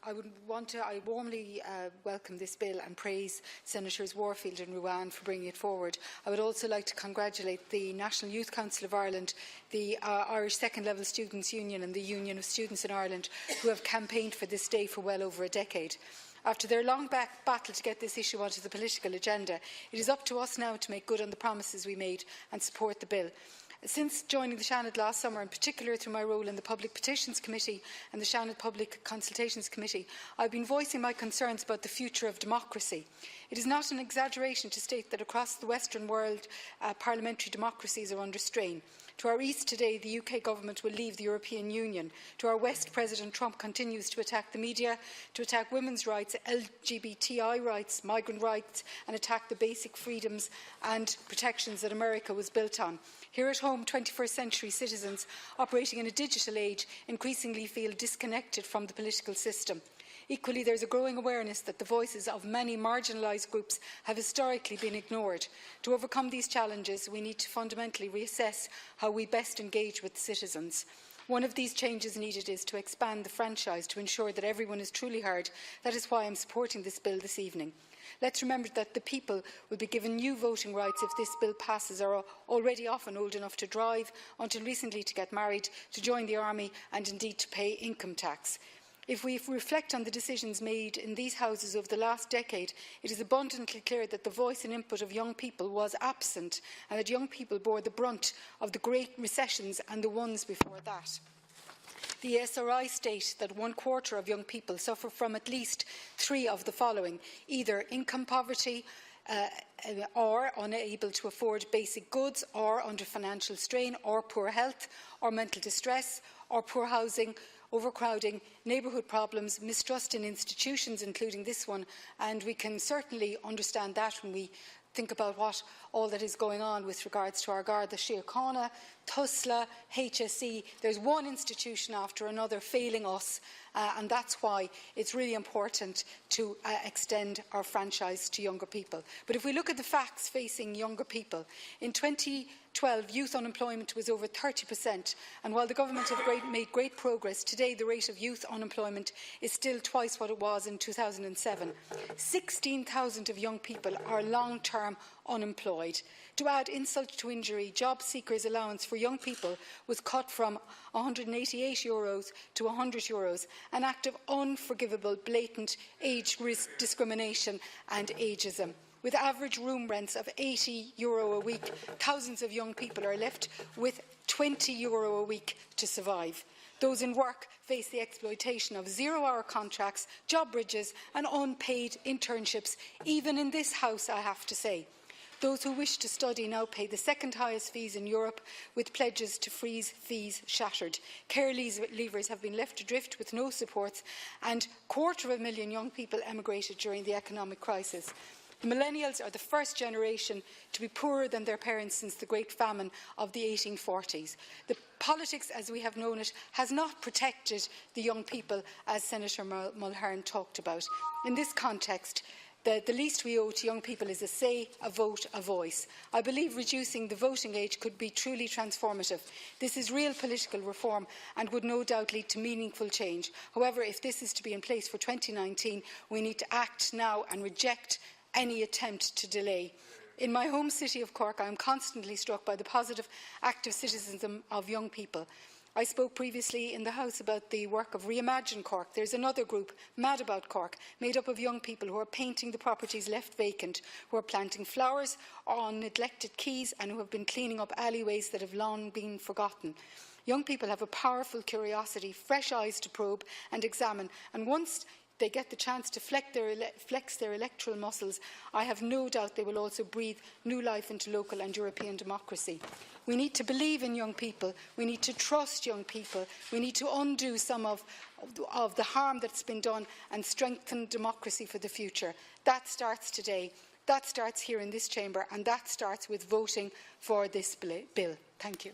I warmly welcome this bill and praise Senators Warfield and Ruane for bringing it forward. I would also like to congratulate the National Youth Council of Ireland, the Irish Second Level Students' Union and the Union of Students in Ireland, who have campaigned for this day for well over a decade. After their long battle to get this issue onto the political agenda, it is up to us now to make good on the promises we made and support the bill. Since joining the Seanad last summer, in particular through my role in the Public Petitions Committee and the Seanad Public Consultations Committee, I have been voicing my concerns about the future of democracy. It is not an exaggeration to state that across the Western world, parliamentary democracies are under strain. To our east today, the UK government will leave the European Union. To our west, President Trump continues to attack the media, to attack women's rights, LGBTI rights, migrant rights, and attack the basic freedoms and protections that America was built on. Here at home, 21st century citizens operating in a digital age increasingly feel disconnected from the political system. Equally, there is a growing awareness that the voices of many marginalised groups have historically been ignored. To overcome these challenges, we need to fundamentally reassess how we best engage with citizens. One of these changes needed is to expand the franchise to ensure that everyone is truly heard. That is why I am supporting this bill this evening. Let's remember that the people will be given new voting rights if this bill passes, are already often old enough to drive, until recently to get married, to join the army and indeed to pay income tax. If we reflect on the decisions made in these houses over the last decade, it is abundantly clear that the voice and input of young people was absent, and that young people bore the brunt of the great recessions and the ones before that. The ESRI state that 1/4 of young people suffer from at least 3 of the following: either income poverty, or unable to afford basic goods, or under financial strain, or poor health, or mental distress, or poor housing, overcrowding, neighbourhood problems, mistrust in institutions, including this one, and we can certainly understand that when we think about what all that is going on with regards to our Garda Síochána, Tusla, HSE. There's one institution after another failing us, and that's why it's really important to extend our franchise to younger people. But if we look at the facts facing younger people, in 2012 youth unemployment was over 30%, and while the government have made great progress, today the rate of youth unemployment is still twice what it was in 2007. 16,000 of young people are long-term unemployed. To add insult to injury, job seekers' allowance for young people was cut from €188 to €100, an act of unforgivable, blatant age discrimination and ageism. With average room rents of €80 a week, thousands of young people are left with €20 a week to survive. Those in work face the exploitation of zero-hour contracts, job bridges and unpaid internships, even in this House, I have to say. Those who wish to study now pay the second highest fees in Europe, with pledges to freeze fees shattered. Care leavers have been left adrift with no supports, and 250,000 young people emigrated during the economic crisis. The millennials are the first generation to be poorer than their parents since the Great Famine of the 1840s. The politics, as we have known it, has not protected the young people, as Senator Mulhern talked about. In this context, the least we owe to young people is a say, a vote, a voice. I believe reducing the voting age could be truly transformative. This is real political reform and would no doubt lead to meaningful change. However, if this is to be in place for 2019, we need to act now and reject any attempt to delay. In my home city of Cork, I am constantly struck by the positive, active citizenship of young people. I spoke previously in the House about the work of Reimagine Cork. There is another group, Mad About Cork, made up of young people who are painting the properties left vacant, who are planting flowers on neglected quays, and who have been cleaning up alleyways that have long been forgotten. Young people have a powerful curiosity, fresh eyes to probe and examine, and once they get the chance to flex their electoral muscles, I have no doubt they will also breathe new life into local and European democracy. We need to believe in young people. We need to trust young people. We need to undo some of the harm that's been done and strengthen democracy for the future. That starts today. That starts here in this chamber, and that starts with voting for this bill. Thank you.